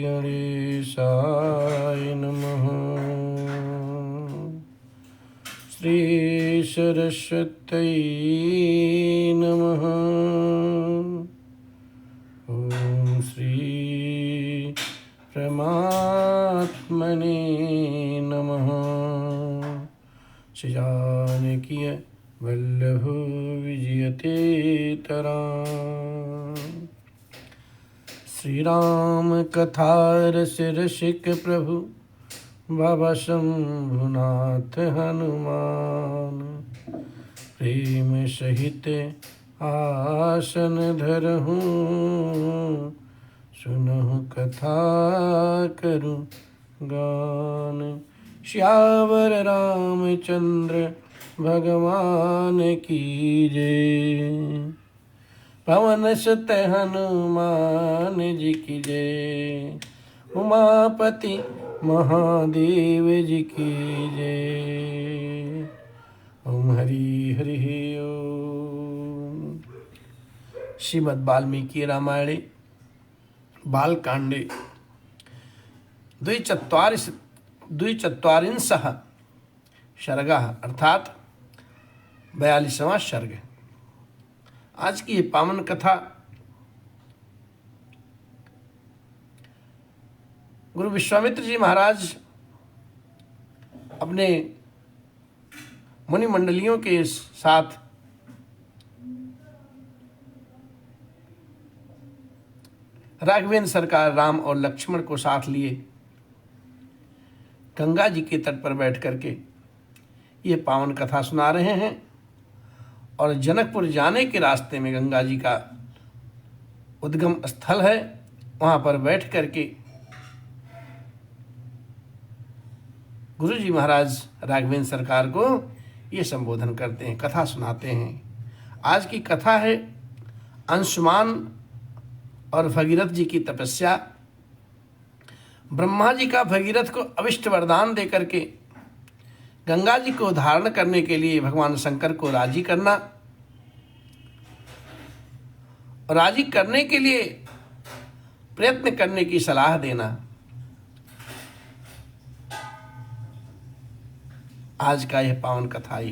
गणेशाय नमः। श्री सरस्वत्यै नमः। ओम श्री परमात्मने नमः। श्री जानकी वल्लभ विजयतेतराम। श्री राम कथा रस रसिक प्रभु बाबा शंभुनाथ हनुमान। प्रेम सहित आसन धरहूँ सुनहु कथा करूँ गान। श्यावर रामचंद्र भगवान की जय। पवन सुत हनुमान जी की जय। उमापति महादेव जी की जय। ओम हरि हरि ओम। श्रीमद् वाल्मीकि रामायणे बालकांडे द्विचत्वारिंशः सर्गः अर्थात 42वां सर्ग। आज की ये पावन कथा गुरु विश्वामित्र जी महाराज अपने मुनि मंडलियों के साथ राघवेंद्र सरकार राम और लक्ष्मण को साथ लिए गंगा जी के तट पर बैठ करके ये पावन कथा सुना रहे हैं। और जनकपुर जाने के रास्ते में गंगा जी का उद्गम स्थल है, वहाँ पर बैठ करके गुरु जी महाराज राघवेंद्र सरकार को ये संबोधन करते हैं, कथा सुनाते हैं। आज की कथा है अंशुमान और भगीरथ जी की तपस्या। ब्रह्मा जी का भगीरथ को अविष्ट वरदान देकर के गंगा जी को धारण करने के लिए भगवान शंकर को राजी करना, और राजी करने के लिए प्रयत्न करने की सलाह देना। आज का यह पावन कथा ही।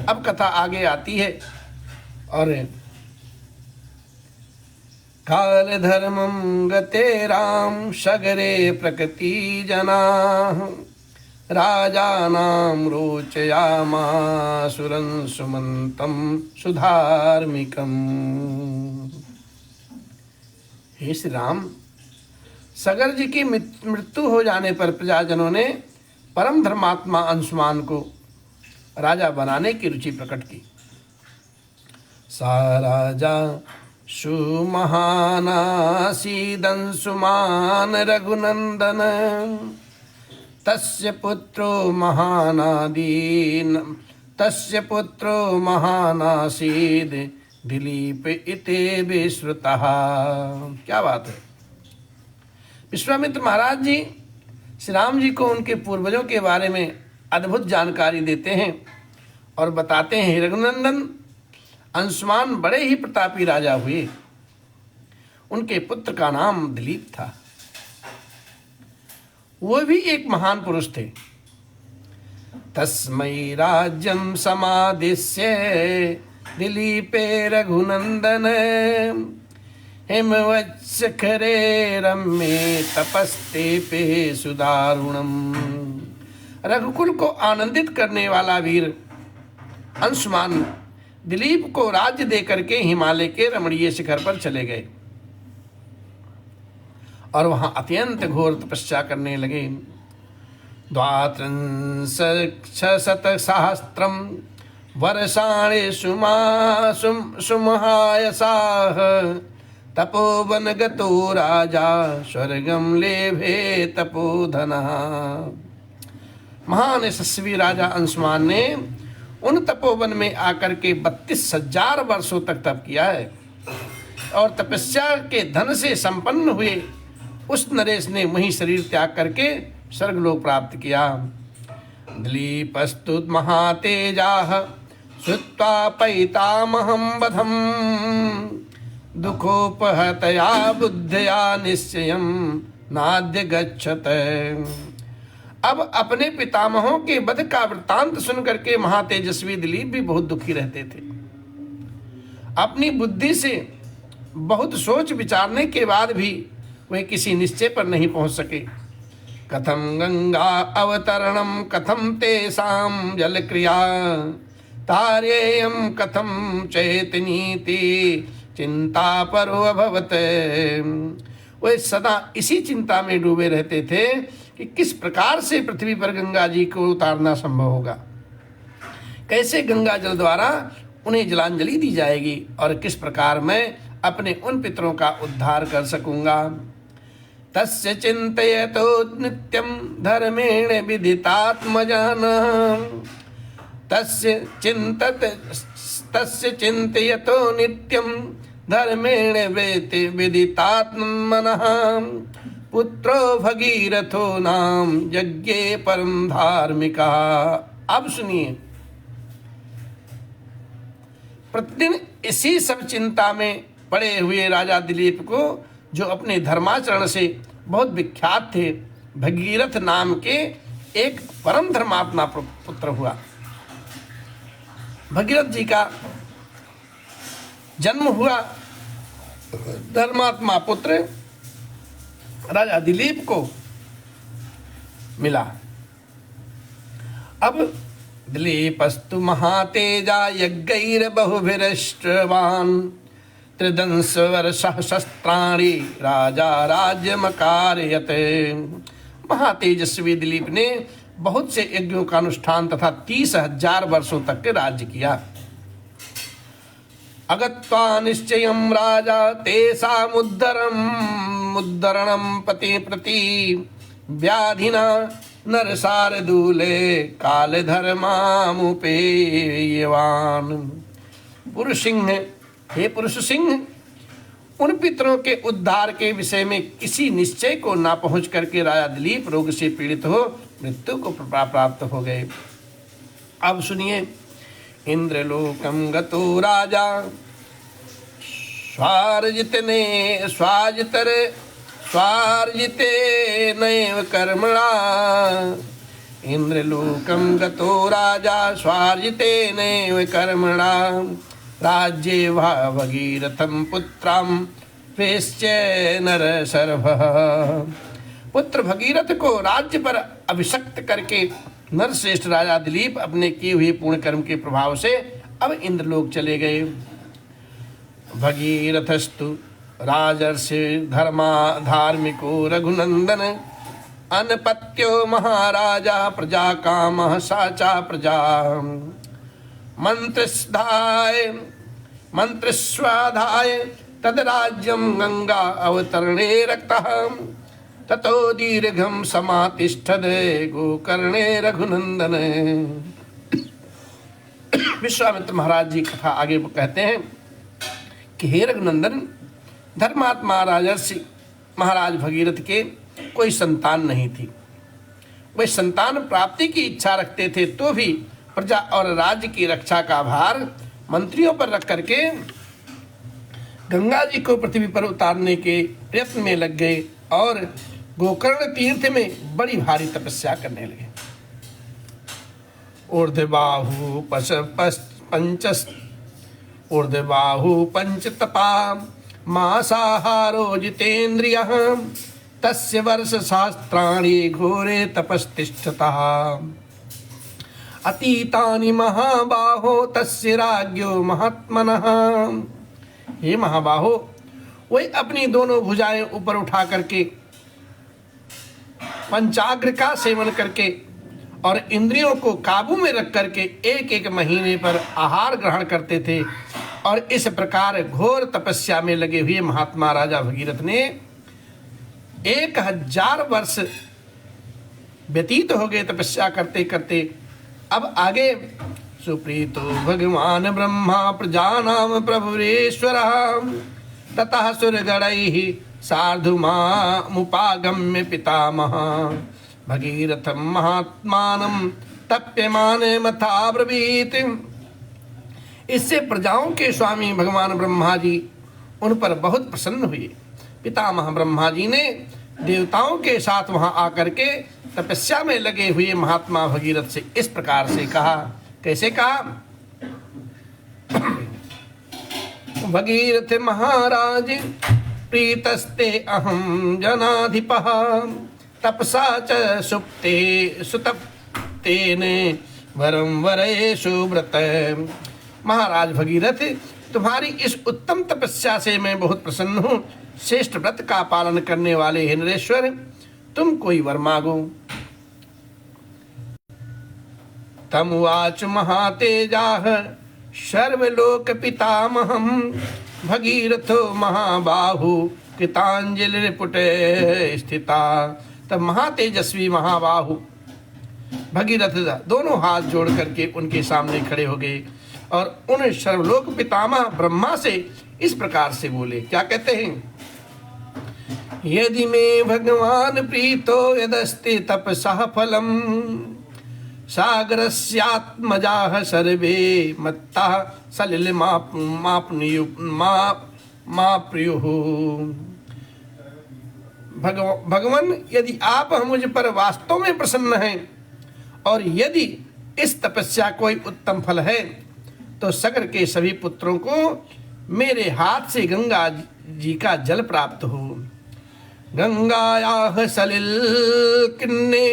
अब कथा आगे आती है और काल धर्मं गते राम सगरे प्रकृति जनाः राजानां रोचयामासुरं सुमन्तं सुधार्मिकम्। हे श्री राम, सगर जी की मृत्यु हो जाने पर प्रजाजनों ने परम धर्मात्मा अंशुमान को राजा बनाने की रुचि प्रकट की। सा राजा सुमहानासीदंशुमान रघुनंदन तस्य पुत्रो महानासीद दिलीप इते विश्रुतः। क्या बात है। विश्वामित्र महाराज जी श्री राम जी को उनके पूर्वजों के बारे में अद्भुत जानकारी देते हैं और बताते हैं, रघुनंदन अंशुमान बड़े ही प्रतापी राजा हुए। उनके पुत्र का नाम दिलीप था। वो भी एक महान पुरुष थे। तस्मै राज्यं समादिश्य दिलीपे रघुनंदन हिमवत्सखरे रम्ये तपस्तेपे सुदारुणम। रघुकुल को आनंदित करने वाला वीर अंशुमान दिलीप को राज्य देकर के हिमालय के रमणीय शिखर पर चले गए और वहां अत्यंत घोर तपस्या करने लगे। 32,000 वर्षाणि सुमहायसाः तपोवन गतो राजा स्वर्गम लेभे तपोधनः। महान यशस्वी राजा अंशुमान ने उन तपोवन में आकर के 32,000 वर्षों तक तप किया है और तपस्या के धन से संपन्न हुए उस नरेश ने वही शरीर त्याग करके स्वर्गलोक प्राप्त किया। दिलीपस्तु महातेजाः श्रुत्वा पैतामहं वधम् दुखोपहतया बुद्धया निश्चयं नाद्य गच्छते। अब अपने पितामहों के वध का वृत्तांत सुन करके महातेजस्वी दिलीप भी बहुत दुखी रहते थे। अपनी बुद्धि से बहुत सोच विचारने के बाद भी वे किसी निश्चय पर नहीं पहुंच सके। कथम गंगा अवतरणम कथम तेषां जल क्रिया तारेयम कथम चैतनीति चिंता परो अभवत। वे सदा इसी चिंता में डूबे रहते थे कि किस प्रकार से पृथ्वी पर गंगा जी को उतारना संभव होगा, कैसे गंगा जल द्वारा उन्हें जलांजलि दी जाएगी और किस प्रकार मैं अपने उन पितरों का उद्धार कर सकूंगा। तस्य चिंतयतो नित्यं धर्मेण विदितात्मजानः तस्य चिंतयतो नित्यं धर्मेण विदितात्मनः पुत्रो भगीरथो नाम यज्ञे परम धार्मिका। अब सुनिए, प्रतिदिन इसी सब चिंता में पड़े हुए राजा दिलीप को, जो अपने धर्माचरण से बहुत विख्यात थे, भगीरथ नाम के एक परम धर्मात्मा पुत्र हुआ। भगीरथ जी का जन्म हुआ, धर्मात्मा पुत्र राजा दिलीप को मिला। अब दिलीपस्तु महातेजा यज्ञैर्बहुभिरष्ट्रवान् त्रिदंश वर्षः शस्त्राणि राजा राज्यमकारयते। महातेजस्वी दिलीप ने बहुत से यज्ञों का अनुष्ठान तथा 30,000 वर्षों तक के राज्य किया। अगत्वा निश्चयं राजा तेषामुद्धरणं पति प्रति व्याधिना नरसारदूले कालधर्मामुपेयवान्। पुरुष सिंह, हे पुरुष सिंह, उन पितरों के उद्धार के विषय में किसी निश्चय को ना पहुंच करके राजा दिलीप रोग से पीड़ित हो मृत्यु को प्राप्त हो गए। अब सुनिए, इंद्रलोकम गतो राजा स्वार्जिते नैव कर्मणा। इंद्रलोकम गतो राजा स्वार्जिते नैव कर्मणा राज्ये भगीरथं पुत्रं प्रेष्य नरसर्वः। पुत्र भगीरथ को राज्य पर अभिषिक्त करके नरश्रेष्ठ राजा दिलीप अपने किए हुए पूर्ण कर्म के प्रभाव से अब इंद्रलोक चले गए। भगीरथस्तु राजर्षि धार्मिको रघुनंदन अनपत्यो महाराजा प्रजा कामः साचा प्रजा। मंत्रस्वाधाय तद राज्यं गंगा अवतरणे रक्तः ततो दीर्घं समातिष्ठद गोकर्णे रघुनंदन। विश्वामित्र महाराज जी कथा आगे कहते हैं कि हे रघुनंदन, धर्मात्मा राजर्षि महाराज भगीरथ के कोई संतान नहीं थी। वे संतान प्राप्ति की इच्छा रखते थे तो भी प्रजा और राज्य की रक्षा का भार मंत्रियों पर रख करके गंगा जी को पृथ्वी पर उतारने के प्रयत्न में लग गए और गोकर्ण तीर्थ में बड़ी भारी तपस्या करने लगे। ऊर्ध्वबाहु पंच तपा मासाहारो जितेन्द्रियः तस्य वर्ष शास्त्राणि घोरे तपस्तिष्ठतः अतीतानि महाबाहो तस्य राज्ञो महात्मनः। हे महाबाहो, वही अपनी दोनों भुजाएं ऊपर उठा करके पंचाग्र का सेवन करके और इंद्रियों को काबू में रख करके एक एक महीने पर आहार ग्रहण करते थे। और इस प्रकार घोर तपस्या में लगे हुए महात्मा राजा भगीरथ ने 1000 वर्ष व्यतीत हो गए तपस्या करते करते। अब आगे सुप्रीतो भगवान ब्रह्मा प्रजानाम प्रभुरेश्वरः ततः सुरगणैः सार्धुमामुपागम्य पितामह भगीरथं महात्मानं तप्यमाने मथाब्रवीत्। इससे प्रजाओं के स्वामी भगवान ब्रह्मा जी उन पर बहुत प्रसन्न हुए। पितामह ब्रह्मा जी ने देवताओं के साथ वहां आकर के तपस्या में लगे हुए महात्मा भगीरथ से इस प्रकार से कहा। कैसे कहा? भगीरथ महाराज प्रीतस्ते अहम जनाधिपः तपसा च सुप्ते सुतप्तेन वरम वरेषु व्रत। महाराज भगीरथ, तुम्हारी इस उत्तम तपस्या से मैं बहुत प्रसन्न हूँ। श्रेष्ठ व्रत का पालन करने वाले हे नरेश्वर, तुम कोई वर मांगो। तमुवाच महातेजाः सर्वलोक पितामहं भगीरथो महाबाहु कृतांजलिपुट स्थिता। तब महातेजस्वी महाबाहु भगीरथ दोनों हाथ जोड़ करके उनके सामने खड़े हो गए और उन सर्वलोक पितामह ब्रह्मा से इस प्रकार से बोले। क्या कहते हैं? यदि मे भगवान प्रीतो यदस्ति तपसः फलम सागरस्यात्मजाः सर्वे मत्तः सलिल माप्नुयुः। भगवान, यदि आप मुझ पर वास्तव में प्रसन्न हैं और यदि इस तपस्या कोई उत्तम फल है तो सागर के सभी पुत्रों को मेरे हाथ से गंगा जी का जल प्राप्त हो। गंगायाः सलिल किन्ने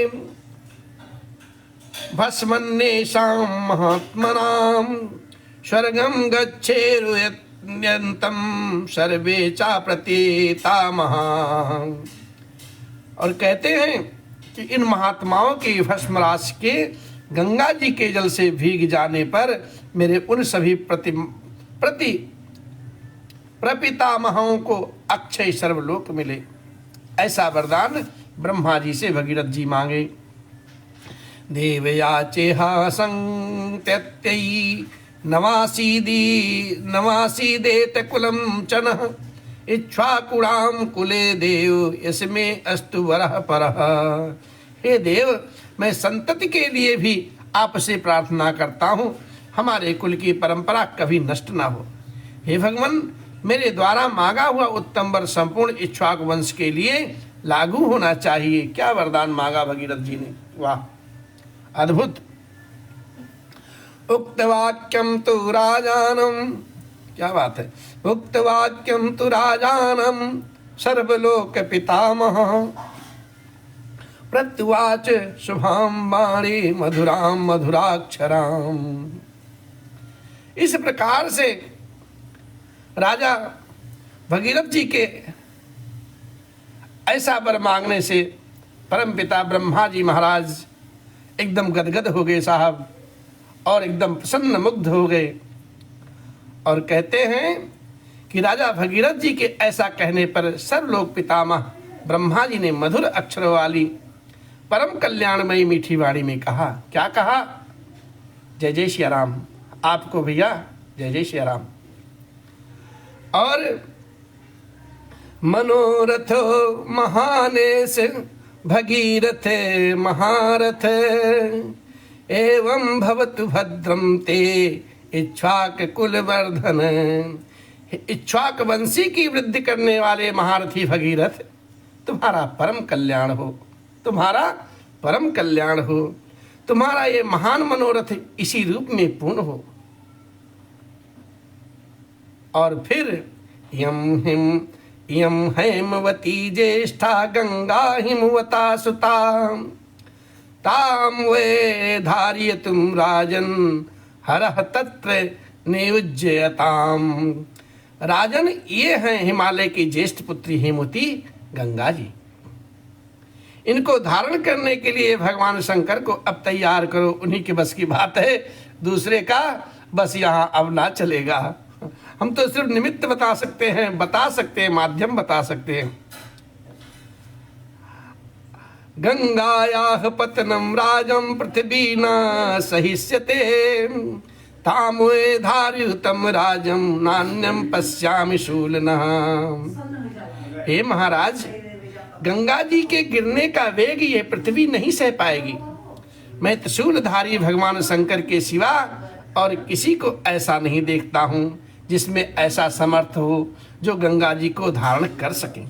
भस्मन्नेषां महात्मनां स्वर्गं गच्छेरुयन्तं सर्वे चाप्रतीतामः। और कहते हैं कि इन महात्माओं की भस्म राशि के गंगा जी के जल से भीग जाने पर मेरे उन सभी प्रपितामहों को अक्षय सर्वलोक मिले। ऐसा वरदान ब्रह्मा जी से भगीरथ जी मांगे। देवयाचेहा संत्यत्यै नवासीदेत कुलम चनः इक्ष्वाकुणाम कुले देव यस्मे अस्तु वरः परः। हे देव, मैं संतति के लिए भी आपसे प्रार्थना करता हूँ, हमारे कुल की परंपरा कभी नष्ट ना हो। हे भगवान, मेरे द्वारा मांगा हुआ उत्तम वर संपूर्ण इक्ष्वाकु वंश के लिए लागू होना चाहिए। क्या वरदान मांगा भगीरथ जी ने! वाह, अद्भुत। उक्त वाक्यम तु राजानम, क्या बात है, उक्त वाक्यम तु राजानम सर्वलोक पितामह प्रत्युवाच शुभाम वाणी मधुराम मधुराक्षराम। इस प्रकार से राजा भगीरथ जी के ऐसा वर मांगने से परमपिता ब्रह्मा जी महाराज एकदम गदगद हो गए साहब, और एकदम प्रसन्न मुग्ध हो गए। और कहते हैं कि राजा भगीरथ जी के ऐसा कहने पर सर्वलोक पितामह ब्रह्मा जी ने मधुर अक्षरों वाली परम कल्याणमयी मीठी वाणी में कहा। क्या कहा? जय जय श्री राम। आपको भैया जय जय श्री राम। और मनोरथो महानेश भगीरथ महारथ एवं भवतु भद्रम ते इक्ष्वाक कुलवर्धन। इक्ष्वाक वंशी की वृद्धि करने वाले महारथी भगीरथ, तुम्हारा परम कल्याण हो, तुम्हारा परम कल्याण हो, तुम्हारा ये महान मनोरथ इसी रूप में पूर्ण हो। और फिर यम हेमवती ज्येष्ठा गंगा हिमवता सुता ताम वे धारयतुम राजन हरः तत्र नियुज्यताम। राजन, ये हैं हिमालय की ज्येष्ठ पुत्री हेमवती गंगा जी। इनको धारण करने के लिए भगवान शंकर को अब तैयार करो, उन्हीं के बस की बात है, दूसरे का बस यहाँ अब ना चलेगा। हम तो सिर्फ निमित्त बता सकते हैं, माध्यम बता सकते हैं। गंगायाः पतनं राजं पृथ्वी न सहिष्यते तामुए धारयुतं राजं नान्यं पश्यामि शूलनः। हे महाराज, गंगा जी के गिरने का वेग ये पृथ्वी नहीं सह पाएगी। मैं त्रिशूलधारी भगवान शंकर के सिवा और किसी को ऐसा नहीं देखता हूँ जिसमें ऐसा समर्थ हो जो गंगा जी को धारण कर सके।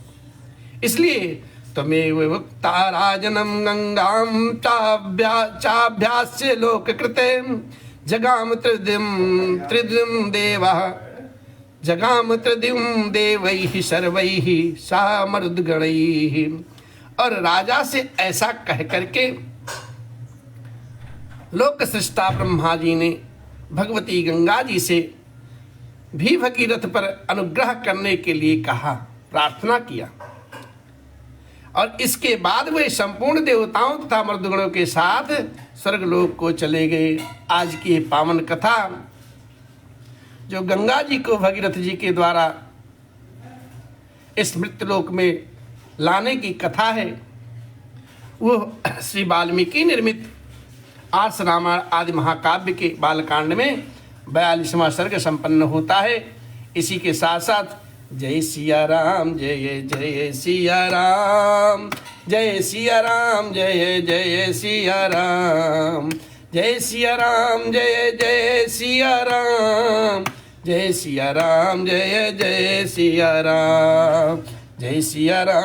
इसलिए त्वमेव वक्ता राजनम गंगाम चाभ्यास्य लोक कृते जगाम त्रिदिम देवः जगाम त्रिदिम देवैः सर्वैः सामरुद्गणैः। और राजा से ऐसा कह करके लोक सृष्टा ब्रह्मा जी ने भगवती गंगा जी से भी भगीरथ पर अनुग्रह करने के लिए कहा, प्रार्थना किया। और इसके बाद वे संपूर्ण देवताओं तथा मर्दगणों के साथ स्वर्गलोक को चले गए। आज की ये पावन कथा जो गंगा जी को भगीरथ जी के द्वारा इस मृत्युलोक में लाने की कथा है, वो श्री वाल्मीकि निर्मित आर्ष रामायण आदि महाकाव्य के बालकांड में 42वां सर्ग संपन्न होता है। इसी के साथ साथ जय सिया राम, जय जय सिया राम, जय सिया राम, जय जय सिया राम, जय सिया राम, जय जय सिया राम, जय सिया राम, जय जय सिया राम, जय सिया राम।